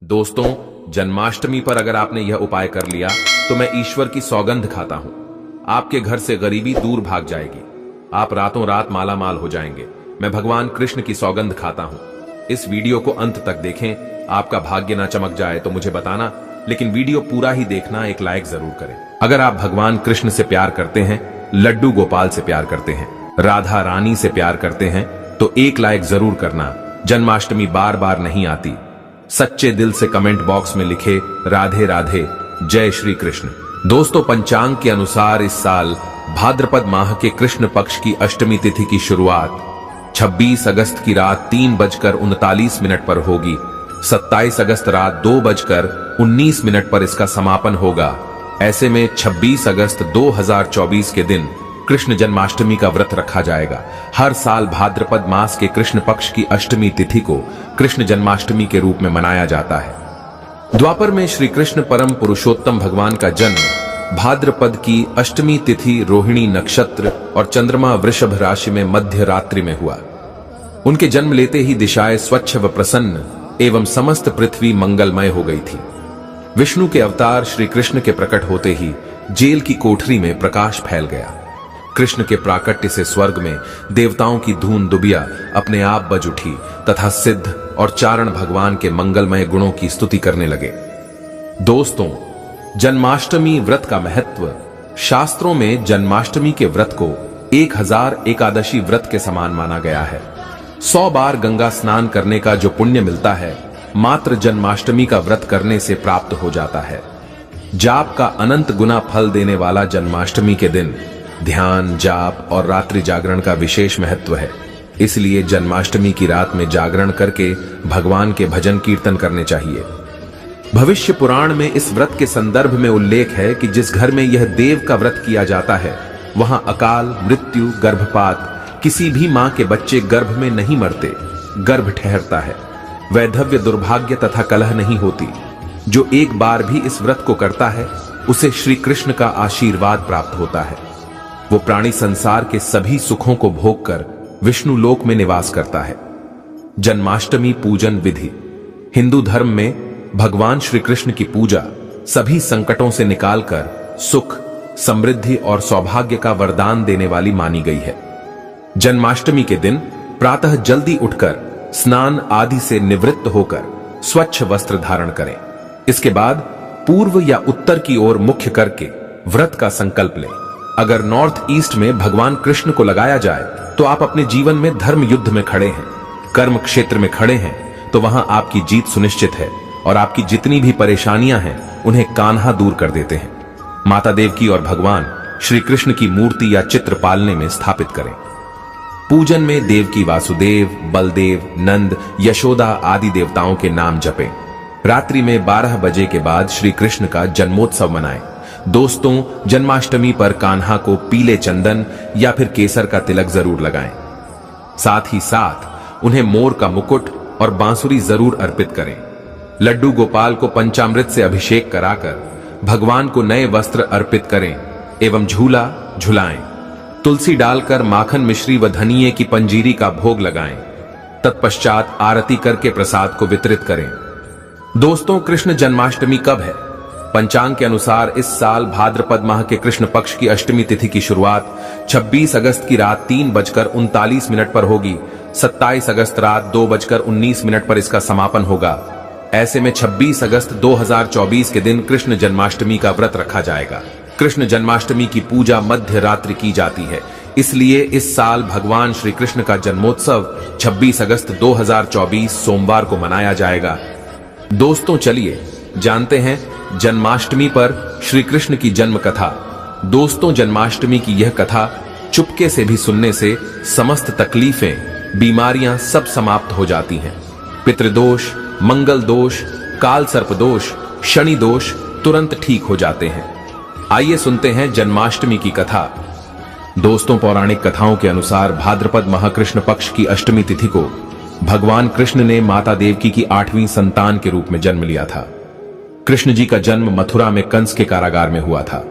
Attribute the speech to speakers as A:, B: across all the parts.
A: दोस्तों, जन्माष्टमी पर अगर आपने यह उपाय कर लिया तो मैं ईश्वर की सौगंध खाता हूं। आपके घर से गरीबी दूर भाग जाएगी। आप रातों रात माला माल हो जाएंगे। मैं भगवान कृष्ण की सौगंध खाता हूं। इस वीडियो को अंत तक देखें। आपका भाग्य ना चमक जाए तो मुझे बताना, लेकिन वीडियो पूरा ही देखना, एक लाइक जरूर करें। अगर आप भगवान कृष्ण से प्यार करते हैं, लड्डू गोपाल से प्यार करते हैं, राधा रानी से प्यार करते हैं, तो एक लाइक जरूर करना। जन्माष्टमी बार बार नहीं आती। सच्चे दिल से कमेंट बॉक्स में लिखे राधे राधे, जय श्री कृष्ण। दोस्तों, पंचांग के अनुसार इस साल भाद्रपद माह के कृष्ण पक्ष की अष्टमी तिथि की शुरुआत 26 अगस्त की रात 3:39 पर होगी। 27 अगस्त रात 2:19 पर इसका समापन होगा। ऐसे में 26 अगस्त 2024 के दिन कृष्ण जन्माष्टमी का व्रत रखा जाएगा। हर साल भाद्रपद मास के कृष्ण पक्ष की अष्टमी तिथि को कृष्ण जन्माष्टमी के रूप में मनाया जाता है। द्वापर में श्री कृष्ण परम पुरुषोत्तम भगवान का जन्म भाद्रपद की अष्टमी तिथि रोहिणी नक्षत्र और चंद्रमा वृषभ राशि में मध्य रात्रि में हुआ। उनके जन्म लेते ही दिशाएं स्वच्छ व प्रसन्न एवं समस्त पृथ्वी मंगलमय हो गई थी। विष्णु के अवतार श्री कृष्ण के प्रकट होते ही जेल की कोठरी में प्रकाश फैल गया। कृष्ण के प्राकट्य से स्वर्ग में देवताओं की धून दुबिया अपने आप बज उठी तथा सिद्ध और चारण भगवान के मंगलमय गुणों की स्तुति करने लगे। दोस्तों, जन्माष्टमी व्रत का महत्व। शास्त्रों में जन्माष्टमी के व्रत को 1000 एकादशी व्रत के समान माना गया है। 100 बार गंगा स्नान करने का जो पुण्य मिलता है, मात्र जन्माष्टमी का व्रत करने से प्राप्त हो जाता है। जाप का अनंत गुना फल देने वाला जन्माष्टमी के दिन ध्यान, जाप और रात्रि जागरण का विशेष महत्व है। इसलिए जन्माष्टमी की रात में जागरण करके भगवान के भजन कीर्तन करने चाहिए। भविष्य पुराण में इस व्रत के संदर्भ में उल्लेख है कि जिस घर में यह देव का व्रत किया जाता है, वहां अकाल, मृत्यु, गर्भपात, किसी भी मां के बच्चे गर्भ में नहीं मरते, गर्भ ठहरता है। वैधव्य, दुर्भाग्य तथा कलह नहीं होती। जो एक बार भी इस व्रत को करता है, उसे श्री कृष्ण का आशीर्वाद प्राप्त होता है। वो प्राणी संसार के सभी सुखों को भोगकर विष्णु लोक में निवास करता है। जन्माष्टमी पूजन विधि। हिंदू धर्म में भगवान श्री कृष्ण की पूजा सभी संकटों से निकालकर सुख, समृद्धि और सौभाग्य का वरदान देने वाली मानी गई है। जन्माष्टमी के दिन प्रातः जल्दी उठकर स्नान आदि से निवृत्त होकर स्वच्छ वस्त्र धारण करें। इसके बाद पूर्व या उत्तर की ओर मुख करके व्रत का संकल्प लें। अगर नॉर्थ ईस्ट में भगवान कृष्ण को लगाया जाए तो आप अपने जीवन में धर्म युद्ध में खड़े हैं, कर्म क्षेत्र में खड़े हैं, तो वहां आपकी जीत सुनिश्चित है और आपकी जितनी भी परेशानियां हैं उन्हें कान्हा दूर कर देते हैं। माता देवकी और भगवान श्री कृष्ण की मूर्ति या चित्र पालने में स्थापित करें। पूजन में देवकी वासुदेव, बलदेव, नंद, यशोदा आदि देवताओं के नाम जपें। रात्रि में 12 बजे के बाद श्री कृष्ण का जन्मोत्सव मनाएं। दोस्तों, जन्माष्टमी पर कान्हा को पीले चंदन या फिर केसर का तिलक जरूर लगाएं। साथ ही साथ उन्हें मोर का मुकुट और बांसुरी जरूर अर्पित करें। लड्डू गोपाल को पंचामृत से अभिषेक कराकर भगवान को नए वस्त्र अर्पित करें एवं झूला झुलाएं। तुलसी डालकर माखन, मिश्री व धनिये की पंजीरी का भोग लगाएं। तत्पश्चात आरती करके प्रसाद को वितरित करें। दोस्तों, कृष्ण जन्माष्टमी कब है? पंचांग के अनुसार इस साल भाद्रपद माह के कृष्ण पक्ष की अष्टमी तिथि की शुरुआत 26 अगस्त की रात 3:39 पर होगी। 27 अगस्त रात 2:19 पर इसका समापन होगा। ऐसे में 26 अगस्त 2024 के दिन कृष्ण जन्माष्टमी का व्रत रखा जाएगा। कृष्ण जन्माष्टमी की पूजा मध्य रात्रि की जाती है। इसलिए इस साल भगवान श्री कृष्ण का जन्मोत्सव 26 अगस्त 2024 सोमवार को मनाया जाएगा। दोस्तों, चलिए जानते हैं जन्माष्टमी पर श्री कृष्ण की जन्म कथा। दोस्तों, जन्माष्टमी की यह कथा चुपके से भी सुनने से समस्त तकलीफें, बीमारियां सब समाप्त हो जाती हैं। पितृदोष, मंगल दोष, काल सर्प दोष, शनि दोष तुरंत ठीक हो जाते हैं। आइए सुनते हैं जन्माष्टमी की कथा। दोस्तों, पौराणिक कथाओं के अनुसार भाद्रपद माह कृष्ण पक्ष की अष्टमी तिथि को भगवान कृष्ण ने माता देवकी की 8वीं संतान के रूप में जन्म लिया था। कृष्ण जी का जन्म मथुरा में कंस के कारागार में हुआ था।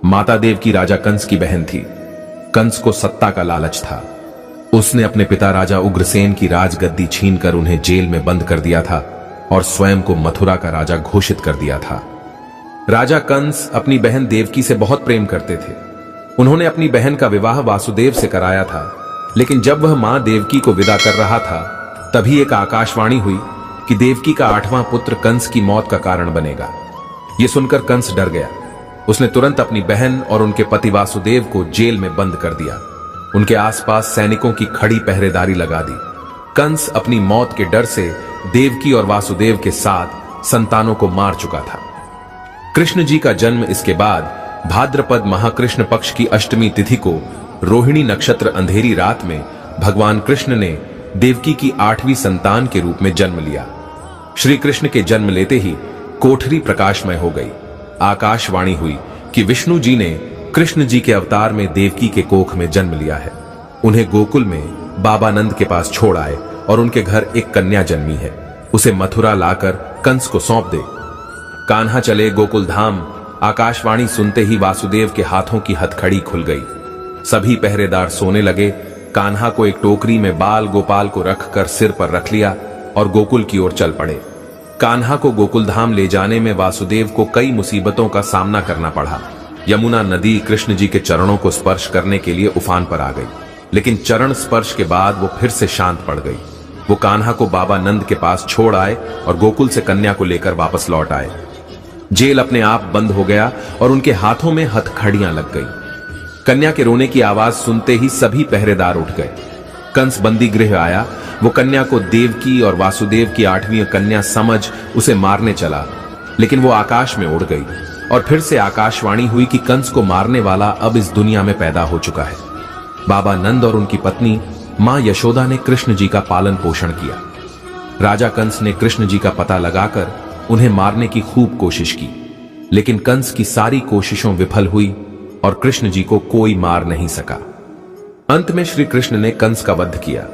A: माता देवकी राजा कंस की बहन थी। कंस को सत्ता का लालच था। उसने अपने पिता राजा उग्रसेन की राजगद्दी छीनकर उन्हें जेल में बंद कर दिया था। और स्वयं को मथुरा का राजा घोषित कर दिया था। राजा कंस अपनी बहन देवकी से बहुत प्रेम करते थे। उन्होंने अपनी बहन का विवाह वासुदेव से कराया था, लेकिन जब वह मां देवकी को विदा कर रहा था, तभी एक आकाशवाणी हुई कि देवकी का 8वां पुत्र कंस की मौत का कारण बनेगा। यह सुनकर कंस डर गया। उसने तुरंत अपनी बहन और उनके पति वासुदेव को जेल में बंद कर दिया। उनके आसपास सैनिकों की खड़ी पहरेदारी लगा दी। कंस अपनी मौत के डर से देवकी और वासुदेव के साथ संतानों को मार चुका था। कृष्ण जी का जन्म इसके बाद भाद्रपद महाकृष्ण पक्ष की अष्टमी तिथि को रोहिणी नक्षत्र अंधेरी रात में भगवान कृष्ण ने देवकी की 8वीं संतान के रूप में जन्म लिया। श्री कृष्ण के जन्म लेते ही कोठरी प्रकाशमय हो गई। आकाशवाणी हुई कि विष्णु जी ने कृष्ण जी के अवतार में देवकी के कोख में जन्म लिया है। उन्हें गोकुल में बाबा नंद के पास छोड़ आए और उनके घर एक कन्या जन्मी है। उसे मथुरा लाकर कंस को सौंप दे। कान्हा चले गोकुल धाम। आकाशवाणी सुनते ही वासुदेव के हाथों की हथकड़ी खुल गई। सभी पहरेदार सोने लगे। कान्हा को एक टोकरी में बाल गोपाल को रखकर सिर पर रख लिया और गोकुल की ओर चल पड़े। कान्हा को गोकुल धाम ले जाने में वासुदेव को कई मुसीबतों का सामना करना पड़ा। यमुना नदी कृष्ण जी के चरणों को स्पर्श करने के लिए उफान पर आ गई, लेकिन चरण स्पर्श के बाद वो फिर से शांत पड़ गई। वो कान्हा को बाबा नंद के पास छोड़ आए और गोकुल से कन्या को लेकर वापस लौट आए। जेल अपने आप बंद हो गया और उनके हाथों में हथकड़ियां लग गई। कन्या के रोने की आवाज सुनते ही सभी पहरेदार उठ गए। कंस बंदी गृह आया। वो कन्या को देवकी और वासुदेव की 8वीं कन्या समझ उसे मारने चला, लेकिन वो आकाश में उड़ गई और फिर से आकाशवाणी हुई कि कंस को मारने वाला अब इस दुनिया में पैदा हो चुका है। बाबा नंद और उनकी पत्नी मां यशोदा ने कृष्ण जी का पालन पोषण किया। राजा कंस ने कृष्ण जी का पता लगाकर उन्हें मारने की खूब कोशिश की, लेकिन कंस की सारी कोशिशों विफल हुई और कृष्ण जी को कोई मार नहीं सका। अंत में श्री कृष्ण ने कंस का वध किया।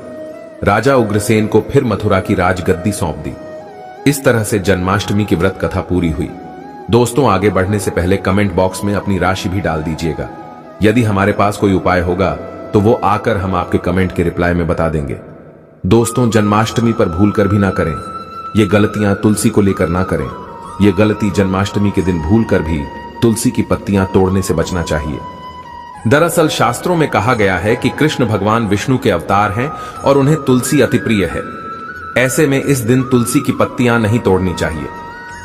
A: राजा उग्रसेन को फिर मथुरा की राजगद्दी सौंप दी। इस तरह से जन्माष्टमी की व्रत कथा पूरी हुई। दोस्तों, आगे बढ़ने से पहले कमेंट बॉक्स में अपनी राशि भी डाल दीजिएगा। यदि हमारे पास कोई उपाय होगा तो वो आकर हम आपके कमेंट के रिप्लाई में बता देंगे। दोस्तों, जन्माष्टमी पर भूलकर भी ना करें। ये गलतियां तुलसी को लेकर ना करें। ये गलती जन्माष्टमी के दिन भूलकर भी तुलसी की पत्तियां तोड़ने से बचना चाहिए। दरअसल शास्त्रों में कहा गया है कि कृष्ण भगवान विष्णु के अवतार हैं और उन्हें तुलसी अति प्रिय है। ऐसे में इस दिन तुलसी की पत्तियां नहीं तोड़नी चाहिए।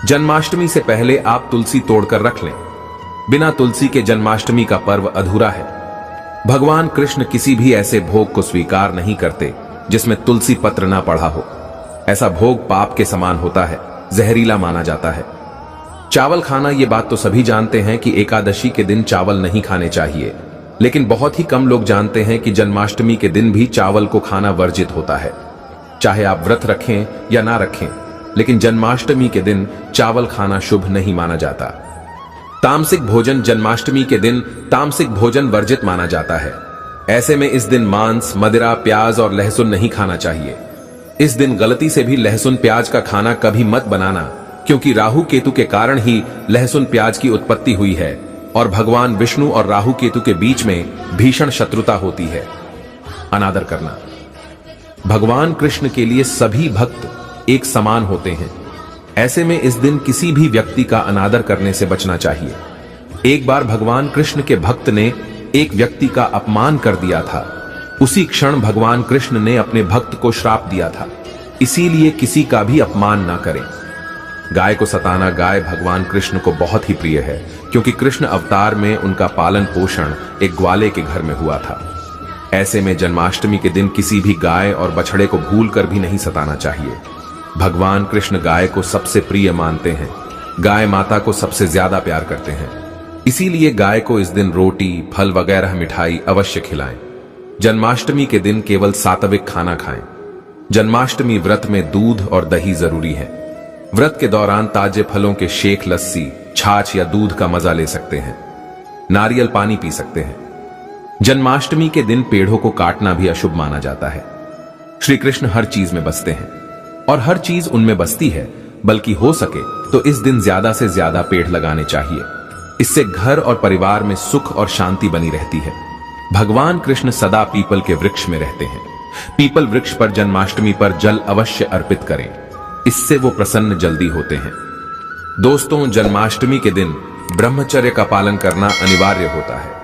A: जन्माष्टमी से पहले आप तुलसी तोड़कर रख लें। बिना तुलसी के जन्माष्टमी का पर्व अधूरा है। भगवान कृष्ण किसी भी ऐसे भोग को स्वीकार नहीं करते जिसमें तुलसी पत्र ना पड़ा हो। ऐसा भोग पाप के समान होता है, जहरीला माना जाता है। चावल खाना, ये बात तो सभी जानते हैं कि एकादशी के दिन चावल नहीं खाने चाहिए, लेकिन बहुत ही कम लोग जानते हैं कि जन्माष्टमी के दिन भी चावल को खाना वर्जित होता है। चाहे आप व्रत रखें या ना रखें, लेकिन जन्माष्टमी के दिन चावल खाना शुभ नहीं माना जाता। तामसिक भोजन जन्माष्टमी के दिन तामसिक भोजन वर्जित माना जाता है। ऐसे में इस दिन मांस, मदिरा, प्याज और लहसुन नहीं खाना चाहिए। इस दिन गलती से भी लहसुन प्याज का खाना कभी मत बनाना, क्योंकि राहु केतु के कारण ही लहसुन प्याज की उत्पत्ति हुई है और भगवान विष्णु और राहु केतु के बीच में भीषण शत्रुता होती है। अनादर करना। भगवान कृष्ण के लिए सभी भक्त एक समान होते हैं। ऐसे में इस दिन किसी भी व्यक्ति का अनादर करने से बचना चाहिए। एक बार भगवान कृष्ण के भक्त ने एक व्यक्ति का अपमान कर दिया था। उसी क्षण भगवान कृष्ण ने अपने भक्त को श्राप दिया था, इसीलिए किसी का भी अपमान ना करें। गाय को सताना, गाय भगवान कृष्ण को बहुत ही प्रिय है, क्योंकि कृष्ण अवतार में उनका पालन पोषण एक ग्वाले के घर में हुआ था। ऐसे में जन्माष्टमी के दिन किसी भी गाय और बछड़े को भूलकर भी नहीं सताना चाहिए। भगवान कृष्ण गाय को सबसे प्रिय मानते हैं। गाय माता को सबसे ज्यादा प्यार करते हैं, इसीलिए गाय को इस दिन रोटी, फल वगैरह मिठाई अवश्य खिलाएं। जन्माष्टमी के दिन केवल सात्विक खाना खाएं। जन्माष्टमी व्रत में दूध और दही जरूरी है। व्रत के दौरान ताजे फलों के शेक, लस्सी, छाछ या दूध का मजा ले सकते हैं। नारियल पानी पी सकते हैं। जन्माष्टमी के दिन पेड़ों को काटना भी अशुभ माना जाता है। श्री कृष्ण हर चीज में बसते हैं और हर चीज उनमें बसती है, बल्कि हो सके तो इस दिन ज्यादा से ज्यादा पेड़ लगाने चाहिए। इससे घर और परिवार में सुख और शांति बनी रहती है। भगवान कृष्ण सदा पीपल के वृक्ष में रहते हैं। पीपल वृक्ष पर जन्माष्टमी पर जल अवश्य अर्पित करें। इससे वो प्रसन्न जल्दी होते हैं। दोस्तों, जन्माष्टमी के दिन ब्रह्मचर्य का पालन करना अनिवार्य होता है।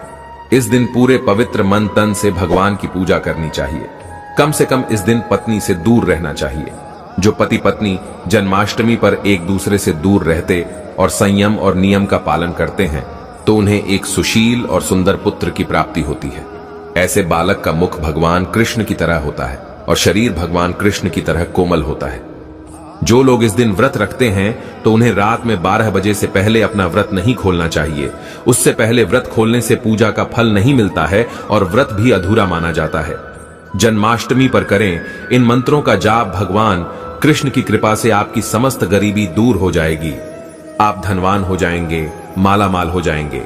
A: इस दिन पूरे पवित्र मन तन से भगवान की पूजा करनी चाहिए। कम से कम इस दिन पत्नी से दूर रहना चाहिए। जो पति पत्नी जन्माष्टमी पर एक दूसरे से दूर रहते और संयम और नियम का पालन करते हैं तो उन्हें एक सुशील और सुंदर पुत्र की प्राप्ति होती है। ऐसे बालक का मुख भगवान कृष्ण की तरह होता है और शरीर भगवान कृष्ण की तरह कोमल होता है। जो लोग इस दिन व्रत रखते हैं तो उन्हें रात में 12 बजे से पहले अपना व्रत नहीं खोलना चाहिए। उससे पहले व्रत खोलने से पूजा का फल नहीं मिलता है और व्रत भी अधूरा माना जाता है। जन्माष्टमी पर करें इन मंत्रों का जाप। भगवान कृष्ण की कृपा से आपकी समस्त गरीबी दूर हो जाएगी। आप धनवान हो जाएंगे, माला माल हो जाएंगे।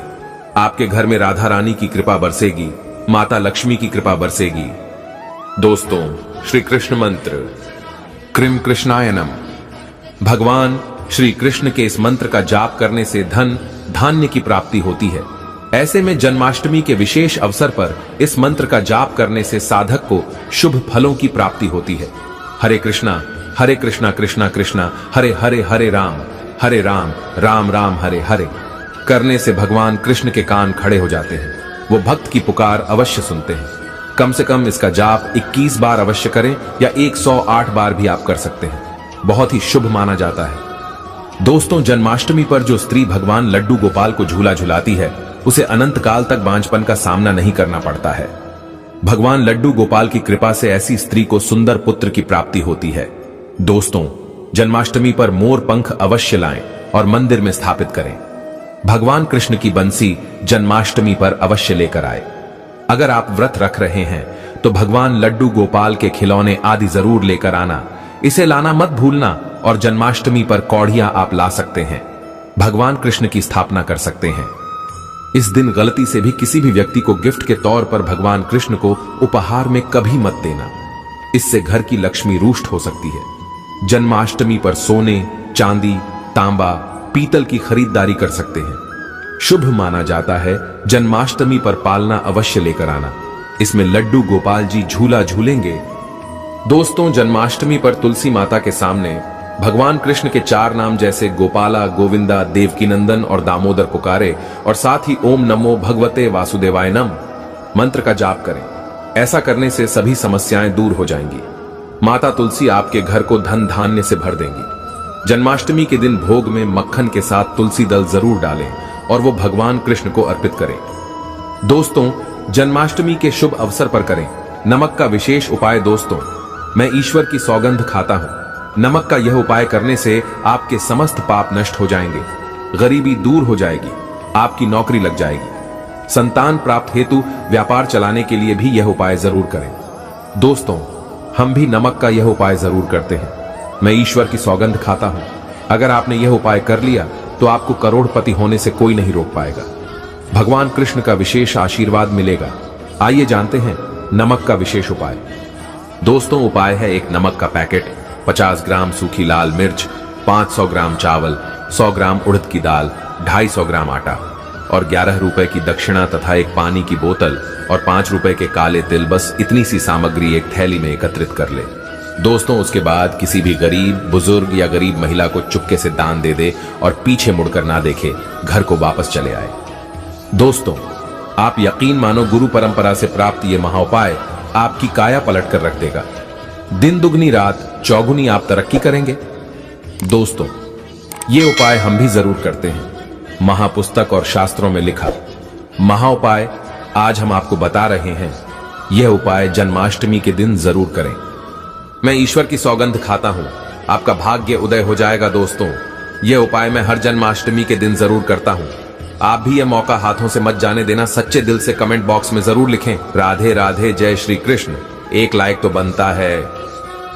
A: आपके घर में राधा रानी की कृपा बरसेगी, माता लक्ष्मी की कृपा बरसेगी। दोस्तों, श्री कृष्ण मंत्र क्रीम कृष्णायनम। भगवान श्री कृष्ण के इस मंत्र का जाप करने से धन धान्य की प्राप्ति होती है। ऐसे में जन्माष्टमी के विशेष अवसर पर इस मंत्र का जाप करने से साधक को शुभ फलों की प्राप्ति होती है। हरे कृष्णा कृष्णा कृष्णा हरे हरे, हरे राम राम राम हरे हरे करने से भगवान कृष्ण के कान खड़े हो जाते हैं। वो भक्त की पुकार अवश्य सुनते हैं। कम से कम इसका जाप 21 बार अवश्य करें या 108 बार भी आप कर सकते हैं। बहुत ही शुभ माना जाता है। दोस्तों, जन्माष्टमी पर जो स्त्री भगवान लड्डू गोपाल को झूला झुलाती है उसे अनंत काल तक बांझपन का सामना नहीं करना पड़ता है। भगवान लड्डू गोपाल की कृपा से ऐसी स्त्री को सुंदर पुत्र की प्राप्ति होती है। दोस्तों, जन्माष्टमी पर मोर पंख अवश्य लाएं और मंदिर में स्थापित करें। भगवान कृष्ण की बंसी जन्माष्टमी पर अवश्य लेकर आए। अगर आप व्रत रख रहे हैं तो भगवान लड्डू गोपाल के खिलौने आदि जरूर लेकर आना। इसे लाना मत भूलना और जन्माष्टमी पर कौड़ियां आप ला सकते हैं। भगवान कृष्ण की स्थापना कर सकते हैं। इस दिन गलती से भी किसी भी व्यक्ति को गिफ्ट के तौर पर भगवान कृष्ण को उपहार में कभी मत देना। इससे घर की लक्ष्मी रुष्ट हो सकती है। जन्माष्टमी पर सोने, चांदी, तांबा, पीतल की खरीदारी कर सकते हैं। शुभ माना जाता है जन्माष्टमी पर पालना अवश्य लेकर आना। इसमें लड्डू गोपाल जी झूला झूलेंगे। दोस्तों, जन्माष्टमी पर तुलसी माता के सामने भगवान कृष्ण के 4 नाम जैसे गोपाला, गोविंदा, देवकीनंदन और दामोदर पुकारे और साथ ही ओम नमो भगवते वासुदेवाय नम मंत्र का जाप करें। ऐसा करने से सभी समस्याएं दूर हो जाएंगी। माता तुलसी आपके घर को धन धान्य से भर देंगी। जन्माष्टमी के दिन भोग में मक्खन के साथ तुलसी दल जरूर डालें और वो भगवान कृष्ण को अर्पित करें। दोस्तों, जन्माष्टमी के शुभ अवसर पर करें नमक का विशेष उपाय। दोस्तों, मैं ईश्वर की सौगंध खाता हूं। नमक का यह उपाय करने से आपके समस्त पाप नष्ट हो जाएंगे, गरीबी दूर हो जाएगी, आपकी नौकरी लग जाएगी। संतान प्राप्त हेतु व्यापार चलाने के लिए भी यह उपाय जरूर करें। दोस्तों, हम भी नमक का यह उपाय जरूर करते हैं। मैं ईश्वर की सौगंध खाता हूं। अगर आपने यह उपाय कर लिया तो आपको करोड़पति होने से कोई नहीं रोक पाएगा। भगवान कृष्ण का विशेष आशीर्वाद मिलेगा। आइए जानते हैं नमक का विशेष उपाय। दोस्तों, उपाय है एक नमक का पैकेट, 50 ग्राम सूखी लाल मिर्च, 500 ग्राम चावल, 100 ग्राम उड़द की दाल, 250 ग्राम आटा और 11 रुपए की दक्षिणा तथा एक पानी की बोतल और 5 रुपए के काले तिल। बस इतनी सी सामग्री एक थैली में एकत्रित कर ले। दोस्तों, उसके बाद किसी भी गरीब, बुजुर्ग या गरीब महिला को चुपके से दान दे दे और पीछे मुड़कर ना देखे, घर को वापस चले आए। दोस्तों, आप यकीन मानो गुरु परंपरा से प्राप्त ये महाउपाय आपकी काया पलट कर रख देगा। दिन दुगनी रात चौगुनी आप तरक्की करेंगे। दोस्तों, ये उपाय हम भी जरूर करते हैं। महापुस्तक और शास्त्रों में लिखा महाउपाय आज हम आपको बता रहे हैं। यह उपाय जन्माष्टमी के दिन जरूर करें। मैं ईश्वर की सौगंध खाता हूं, आपका भाग्य उदय हो जाएगा। दोस्तों, यह उपाय मैं हर जन्माष्टमी के दिन जरूर करता हूं। आप भी यह मौका हाथों से मत जाने देना। सच्चे दिल से कमेंट बॉक्स में जरूर लिखें राधे राधे, जय श्री कृष्ण। एक लाइक तो बनता है।